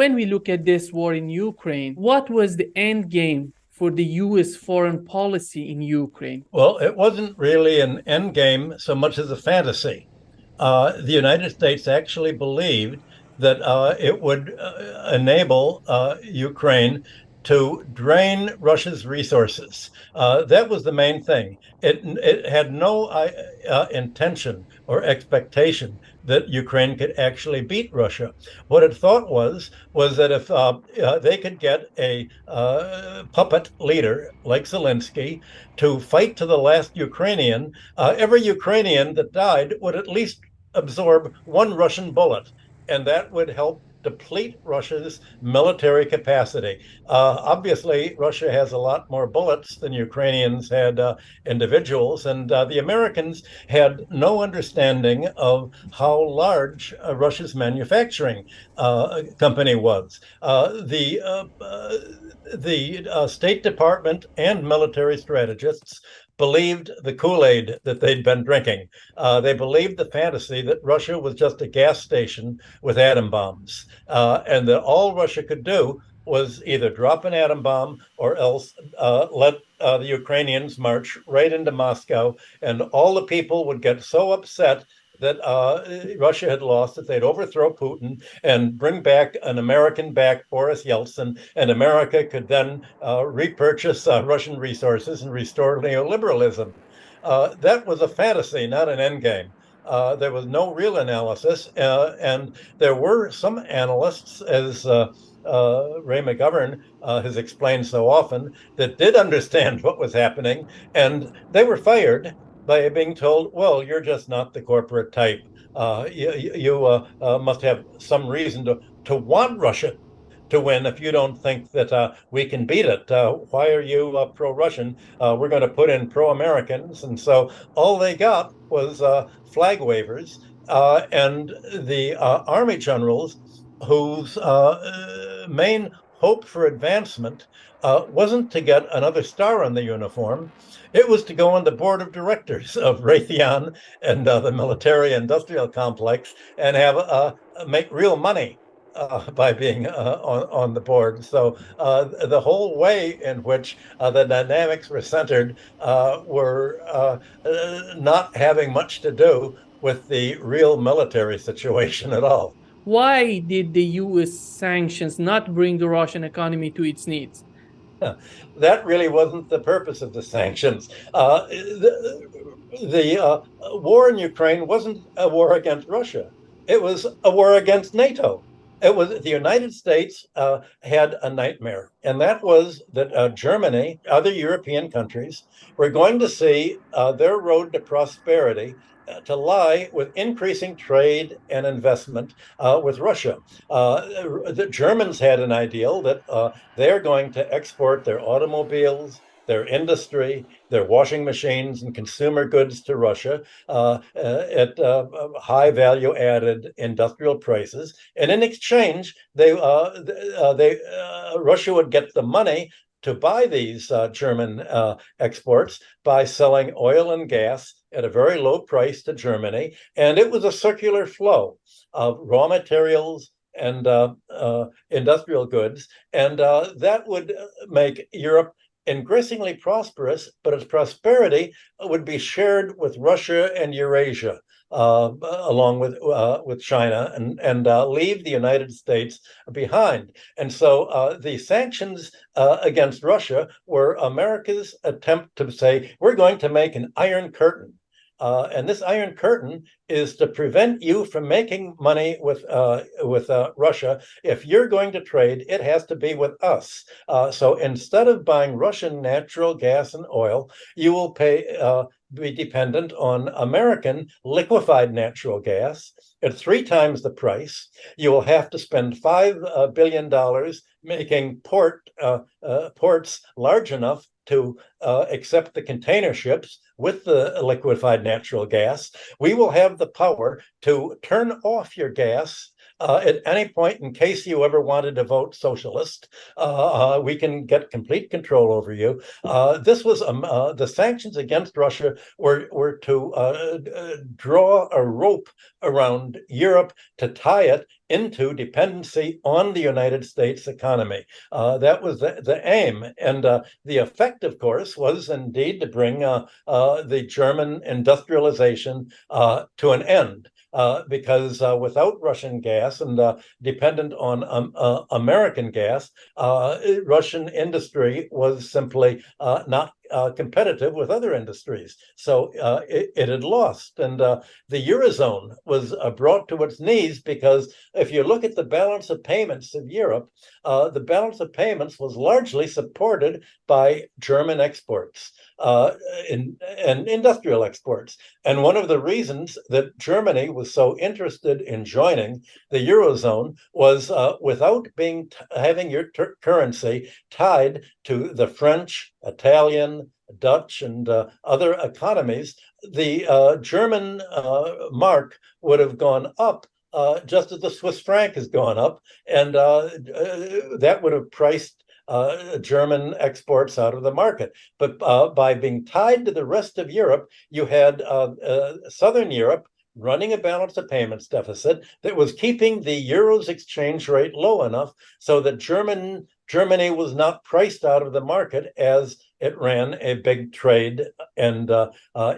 When we look at this war in Ukraine, what was the end game for the US foreign policy in Ukraine? Well, it wasn't really an end game so much as a fantasy. The United States actually believed that it would enable Ukraine to drain Russia's resources. That was the main thing. It had no intention or expectation that Ukraine could actually beat Russia. What it thought was that if they could get a puppet leader like Zelensky to fight to the last Ukrainian, every Ukrainian that died would at least absorb one Russian bullet, and that would help deplete Russia's military capacity. Obviously, Russia has a lot more bullets than Ukrainians had individuals, and the Americans had no understanding of how large Russia's manufacturing company was. The State Department and military strategists believed the Kool-Aid that they'd been drinking. They believed the fantasy that Russia was just a gas station with atom bombs, and that all Russia could do was either drop an atom bomb or else let the Ukrainians march right into Moscow, and all the people would get so upset that Russia had lost, that they'd overthrow Putin and bring back an American-backed Boris Yeltsin, and America could then repurchase Russian resources and restore neoliberalism. That was a fantasy, not an endgame. There was no real analysis, and there were some analysts, as Ray McGovern has explained so often, that did understand what was happening, and they were fired by being told, well, you're just not the corporate type. You must have some reason to want Russia to win if you don't think that we can beat it. Why are you pro-Russian? We're going to put in pro-Americans. And so all they got was flag wavers and the army generals whose main hope for advancement wasn't to get another star on the uniform. It was to go on the board of directors of Raytheon and the military industrial complex and have make real money by being on the board. So the whole way in which the dynamics were centered were not having much to do with the real military situation at all. Why did the US sanctions not bring the Russian economy to its knees? That really wasn't the purpose of the sanctions. The war in Ukraine wasn't a war against Russia. It was a war against NATO. It was the United States had a nightmare, and that was that Germany, other European countries, were going to see their road to prosperity to lie with increasing trade and investment with Russia. The Germans had an ideal that they're going to export their automobiles, their industry, their washing machines and consumer goods to Russia at high value added industrial prices. And in exchange, Russia would get the money to buy these German exports by selling oil and gas at a very low price to Germany. And it was a circular flow of raw materials and industrial goods. And that would make Europe increasingly prosperous, but its prosperity would be shared with Russia and Eurasia, along with China, and leave the United States behind. And so the sanctions against Russia were America's attempt to say, we're going to make an iron curtain. And this iron curtain is to prevent you from making money with Russia. If you're going to trade, it has to be with us. So instead of buying Russian natural gas and oil, you will be dependent on American liquefied natural gas at 3 times the price. You will have to spend $5 billion making ports large enough to accept the container ships with the liquefied natural gas. We will have the power to turn off your gas at any point in case you ever wanted to vote socialist. We can get complete control over you. This was the sanctions against Russia were to draw a rope around Europe to tie it into dependency on the United States economy. That was the aim. And the effect, of course, was indeed to bring the German industrialization to an end. Because without Russian gas and dependent on American gas, Russian industry was simply not competitive with other industries. So it had lost. And the Eurozone was brought to its knees because if you look at the balance of payments of Europe, the balance of payments was largely supported by German exports and industrial exports. And one of the reasons that Germany was so interested in joining the Eurozone was without having your currency tied to the French, Italian, Dutch, and other economies, the German mark would have gone up just as the Swiss franc has gone up, and that would have priced German exports out of the market. But by being tied to the rest of Europe, you had Southern Europe running a balance of payments deficit that was keeping the euro's exchange rate low enough so that Germany was not priced out of the market as it ran a big trade and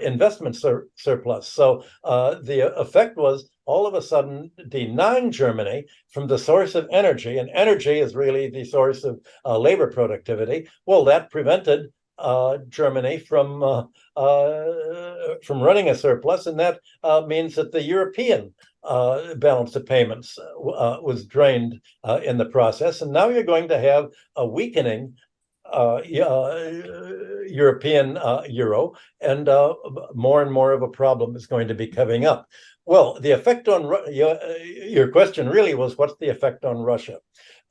investment surplus. So the effect was all of a sudden denying Germany from the source of energy, and energy is really the source of labor productivity. Well, that prevented Germany from running a surplus, and that means that the European balance of payments was drained in the process. And now you're going to have a weakening European euro, and more of a problem is going to be coming up. Well, the effect on your question really was, what's the effect on Russia?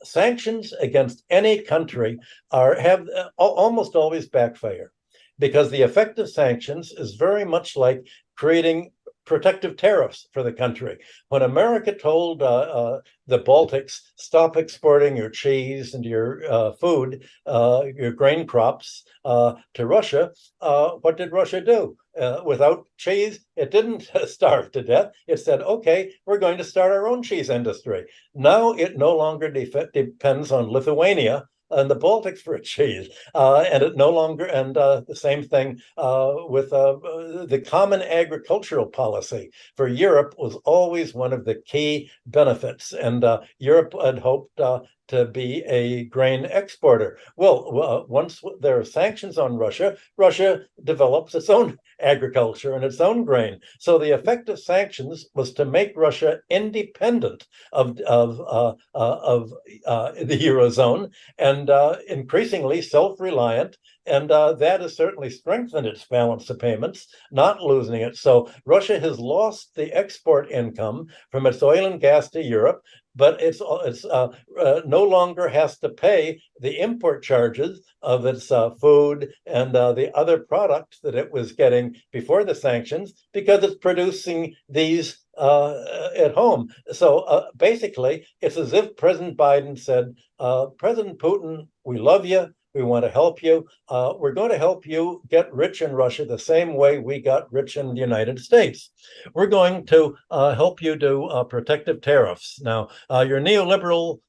Sanctions against any country have almost always backfire, because the effect of sanctions is very much like creating protective tariffs for the country. When America told the Baltics, stop exporting your cheese and your food, your grain crops to Russia, what did Russia do? Without cheese, it didn't starve to death. It said, okay, we're going to start our own cheese industry. Now it no longer depends on Lithuania and the Baltics for cheese, and it no longer. And the same thing with the common agricultural policy for Europe was always one of the key benefits, and Europe had hoped to be a grain exporter. Well, once there are sanctions on Russia, Russia develops its own agriculture and its own grain. So the effect of sanctions was to make Russia independent of the Eurozone, and increasingly self-reliant. And that has certainly strengthened its balance of payments, not losing it. So Russia has lost the export income from its oil and gas to Europe, but it's no longer has to pay the import charges of its food and the other products that it was getting before the sanctions, because it's producing these at home. So basically, it's as if President Biden said, President Putin, we love you. We want to help you. We're going to help you get rich in Russia the same way we got rich in the United States. We're going to help you do protective tariffs. Now, your neoliberal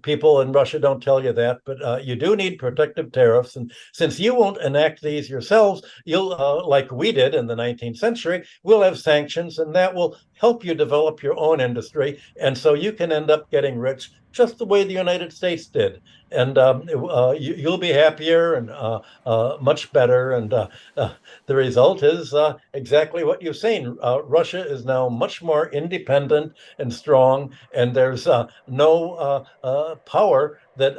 people in Russia don't tell you that, but you do need protective tariffs. And since you won't enact these yourselves, you'll, like we did in the 19th century, we'll have sanctions, and that will help you develop your own industry. And so you can end up getting rich just the way the United States did. And you'll be happier and much better. And the result is exactly what you've seen. Russia is now much more independent and strong, and there's no power that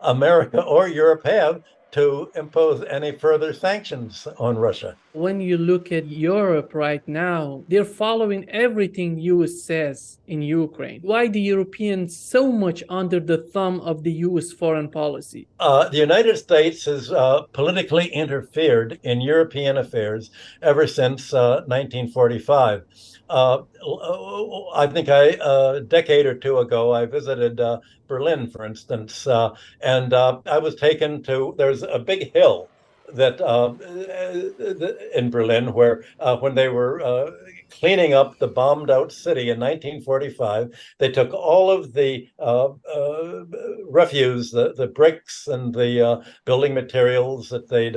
America or Europe have to impose any further sanctions on Russia. When you look at Europe right now, they're following everything US says in Ukraine. Why the Europeans so much under the thumb of the US foreign policy? The United States has politically interfered in European affairs ever since 1945. I think a decade or two ago, I visited Berlin, for instance, and I was taken to, there's a big hill that in Berlin where when they were cleaning up the bombed out city in 1945. They took all of the refuse, the bricks and the building materials that they'd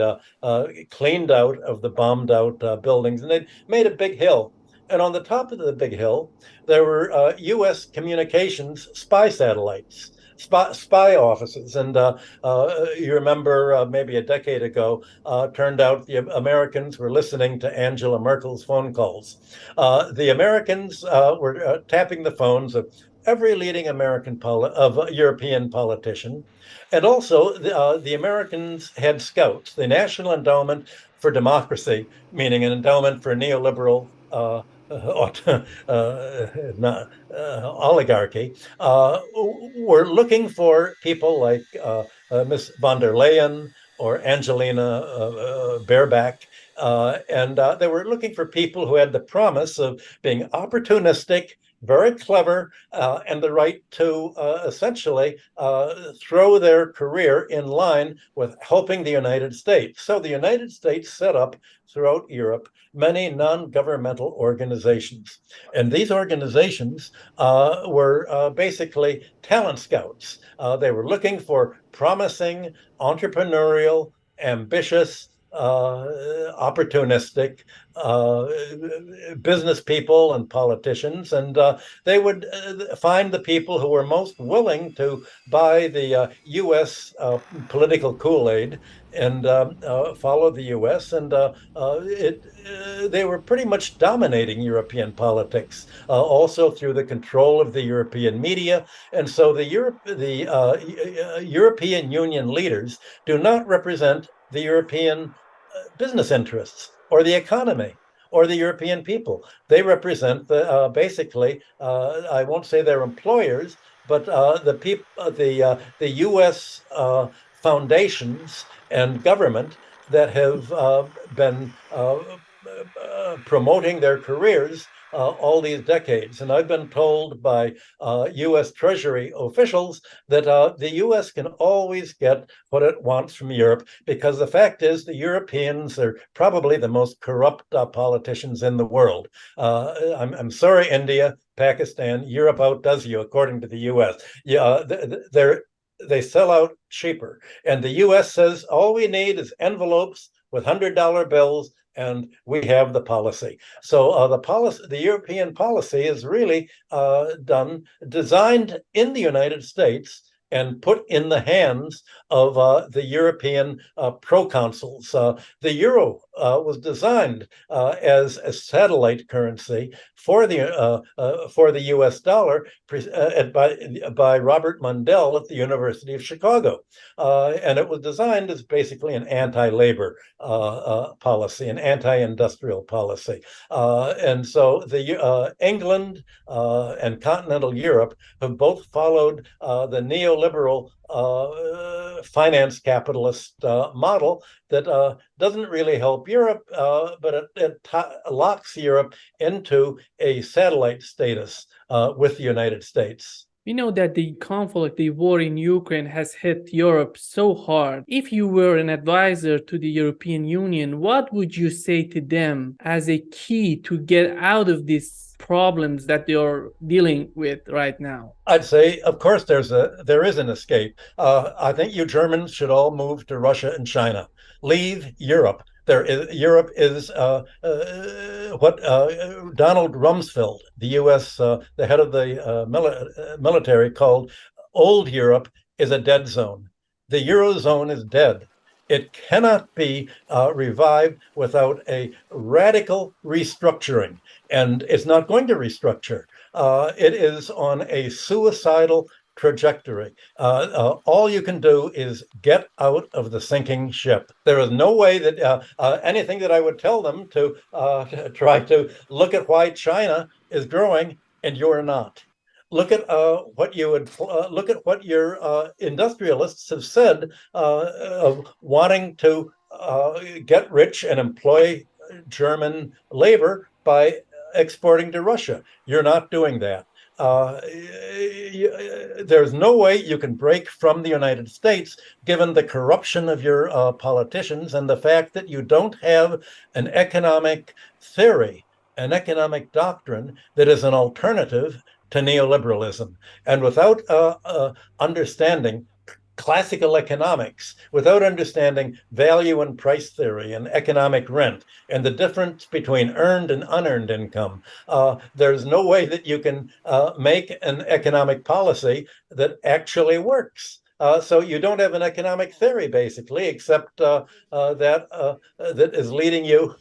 cleaned out of the bombed out buildings, and they made a big hill. And on the top of the big hill, there were U.S. communications spy satellites, spy offices. And you remember maybe a decade ago, turned out the Americans were listening to Angela Merkel's phone calls. The Americans were tapping the phones of every leading European politician. And also, the Americans had scouts, the National Endowment for Democracy, meaning an endowment for neoliberal oligarchy, were looking for people like Miss von der Leyen or Angelina Baerbock. And they were looking for people who had the promise of being opportunistic, very clever, and the right to essentially throw their career in line with helping the United States. So the United States set up throughout Europe many non-governmental organizations. And these organizations were basically talent scouts. They were looking for promising, entrepreneurial, ambitious, opportunistic business people and politicians, and they would find the people who were most willing to buy the U.S. Political Kool-Aid and follow the U.S. And they were pretty much dominating European politics, also through the control of the European media. And so the European Union leaders do not represent the European business interests or the economy or the European people. They represent basically, I won't say they're employers, but the U.S. Foundations and government that have been promoting their careers all these decades. And I've been told by U.S. Treasury officials that the U.S. can always get what it wants from Europe, because the fact is the Europeans are probably the most corrupt politicians in the world. I'm sorry, India, Pakistan, Europe outdoes you, according to the U.S. Yeah, they sell out cheaper. And the U.S. says all we need is envelopes with $100 bills, and we have the policy. So the European policy is really designed in the United States and put in the hands of the European proconsuls. The euro was designed as a satellite currency for the U.S. dollar by Robert Mundell at the University of Chicago, and it was designed as basically an anti-labor policy, an anti-industrial policy, and so the England and continental Europe have both followed the neoliberal finance capitalist model that doesn't really help Europe, but it locks Europe into a satellite status with the United States. We know that the conflict, the war in Ukraine has hit Europe so hard. If you were an advisor to the European Union, what would you say to them as a key to get out of these problems that they are dealing with right now? I'd say, of course, there is an escape. I think you Germans should all move to Russia and China. Leave Europe. Europe is what Donald Rumsfeld, the U.S. The head of the military, called old Europe is a dead zone. The Eurozone is dead. It cannot be revived without a radical restructuring, and it's not going to restructure. It is on a suicidal trajectory. All you can do is get out of the sinking ship. There is no way that anything that I would tell them to try to look at why China is growing and you're not. Look at what you would look at what your industrialists have said of wanting to get rich and employ German labor by exporting to Russia. You're not doing that. There's no way you can break from the United States, given the corruption of your politicians and the fact that you don't have an economic theory an economic doctrine that is an alternative to neoliberalism. And without understanding classical economics, without understanding value and price theory and economic rent and the difference between earned and unearned income, there's no way that you can make an economic policy that actually works. So you don't have an economic theory, basically, except that is leading you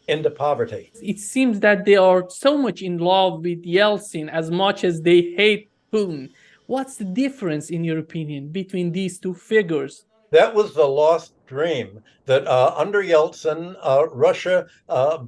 into poverty. It seems that they are so much in love with Yeltsin as much as they hate Putin. What's the difference, in your opinion, between these two figures? That was the lost dream that under Yeltsin, Russia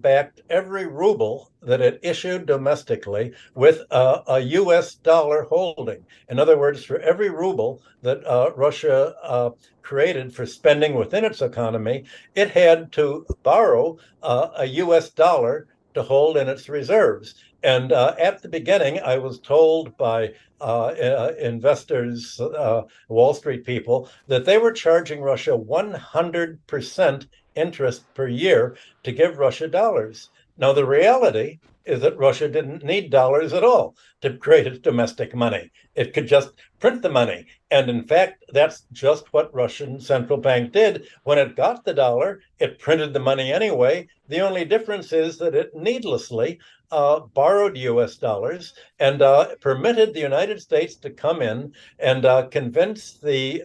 backed every ruble that it issued domestically with a US dollar holding. In other words, for every ruble that Russia created for spending within its economy, it had to borrow a US dollar to hold in its reserves. And at the beginning, I was told by investors, Wall Street people, that they were charging Russia 100% interest per year to give Russia dollars. Now, the reality is that Russia didn't need dollars at all to create its domestic money. It could just print the money. And in fact, that's just what Russian central bank did. When it got the dollar, it printed the money anyway. The only difference is that it needlessly borrowed US dollars and permitted the United States to come in and convince the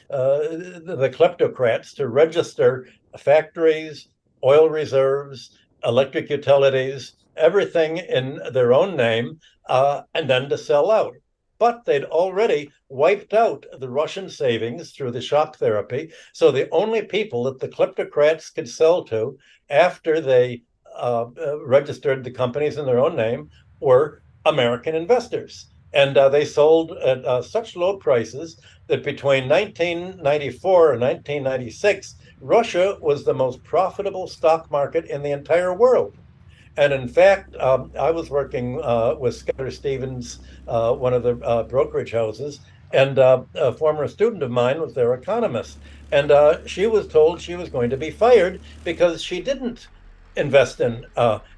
kleptocrats to register factories, oil reserves, electric utilities, everything in their own name, and then to sell out. But they'd already wiped out the Russian savings through the shock therapy. So the only people that the kleptocrats could sell to after they registered the companies in their own name were American investors. And they sold at such low prices that between 1994 and 1996, Russia was the most profitable stock market in the entire world. And in fact, I was working with Scudder Stevens, one of the brokerage houses, and a former student of mine was their economist. And she was told she was going to be fired because she didn't invest in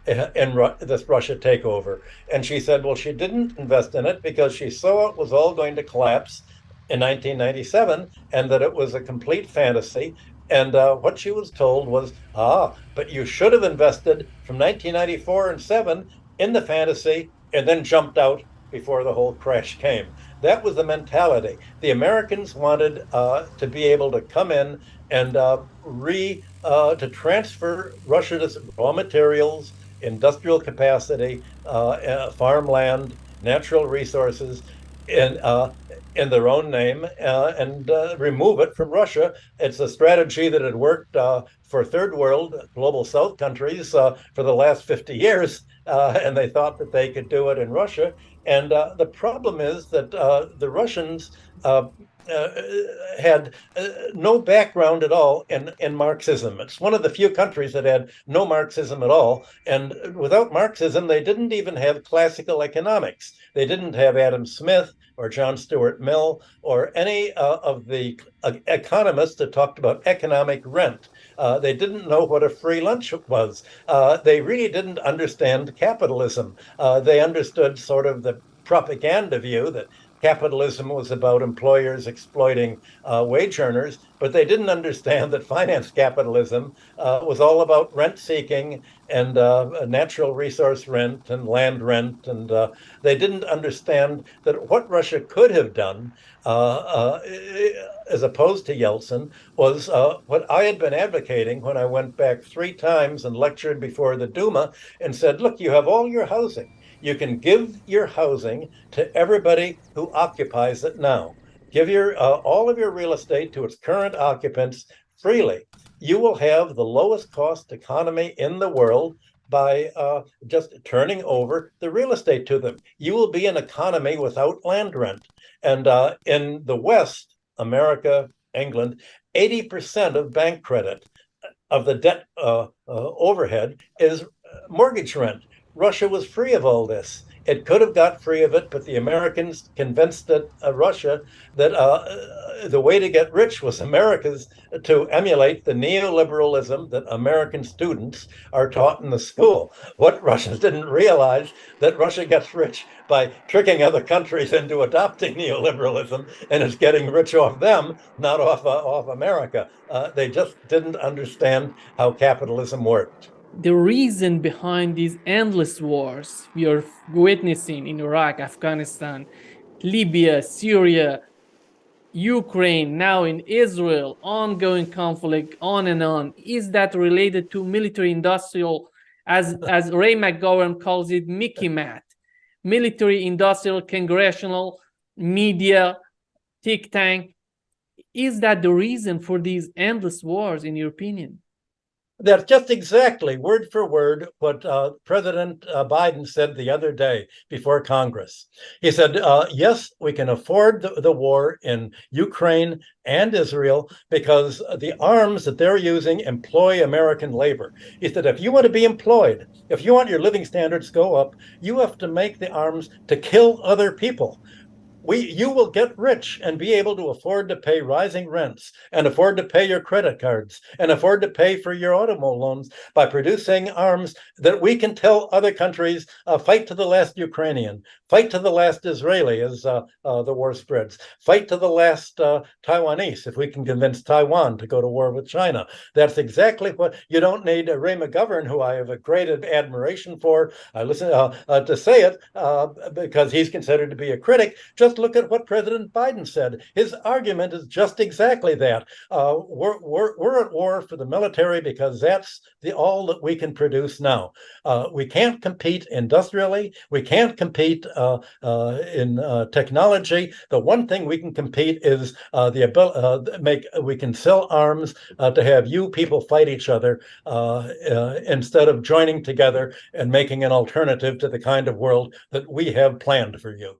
this Russia takeover. And she said, well, she didn't invest in it because she saw it was all going to collapse in 1997 and that it was a complete fantasy. And what she was told was, but you should have invested from 1994 and 7 in the fantasy and then jumped out before the whole crash came. That was the mentality. The Americans wanted to be able to come in and to transfer Russia's raw materials, industrial capacity, farmland, natural resources, in their own name and remove it from Russia. It's a strategy that had worked for third world global south countries for the last 50 years, and they thought that they could do it in Russia. And the problem is that the Russians had no background at all in Marxism. It's one of the few countries that had no Marxism at all. And without Marxism, they didn't even have classical economics. They didn't have Adam Smith or John Stuart Mill or any of the economists that talked about economic rent. They didn't know what a free lunch was. They really didn't understand capitalism. They understood sort of the propaganda view that capitalism was about employers exploiting wage earners, but they didn't understand that finance capitalism was all about rent seeking and natural resource rent and land rent. And they didn't understand that what Russia could have done, as opposed to Yeltsin, was what I had been advocating when I went back 3 times and lectured before the Duma and said, look, you have all your housing. You can give your housing to everybody who occupies it now. Give your all of your real estate to its current occupants freely. You will have the lowest cost economy in the world by just turning over the real estate to them. You will be an economy without land rent. And in the West, America, England, 80% of bank credit of the debt overhead is mortgage rent. Russia was free of all this. It could have got free of it, but the Americans convinced Russia that the way to get rich was America's to emulate the neoliberalism that American students are taught in the school. What Russians didn't realize that Russia gets rich by tricking other countries into adopting neoliberalism and is getting rich off them, not off America. They just didn't understand how capitalism worked. The reason behind these endless wars we are witnessing in Iraq, Afghanistan, Libya, Syria, Ukraine, now in Israel, ongoing conflict, on and on, is that related to military industrial, as Ray McGovern calls it, Mickey Matt, military industrial congressional media think tank? Is that the reason for these endless wars, in your opinion? That's just exactly word for word what President Biden said the other day before Congress. He said, yes, we can afford the war in Ukraine and Israel because the arms that they're using employ American labor. He said, if you want to be employed, if you want your living standards to go up, you have to make the arms to kill other people. You will get rich and be able to afford to pay rising rents and afford to pay your credit cards and afford to pay for your automobile loans by producing arms that we can tell other countries, fight to the last Ukrainian, fight to the last Israeli as the war spreads, fight to the last Taiwanese if we can convince Taiwan to go to war with China. That's exactly what you don't need. Ray McGovern, who I have a great admiration for, I listen to say it because he's considered to be a critic. Just look at what President Biden said. His argument is just exactly that. We're at war for the military because that's all that we can produce now. We can't compete industrially. We can't compete in technology. The one thing we can compete is the ability we can sell arms to have you people fight each other instead of joining together and making an alternative to the kind of world that we have planned for you.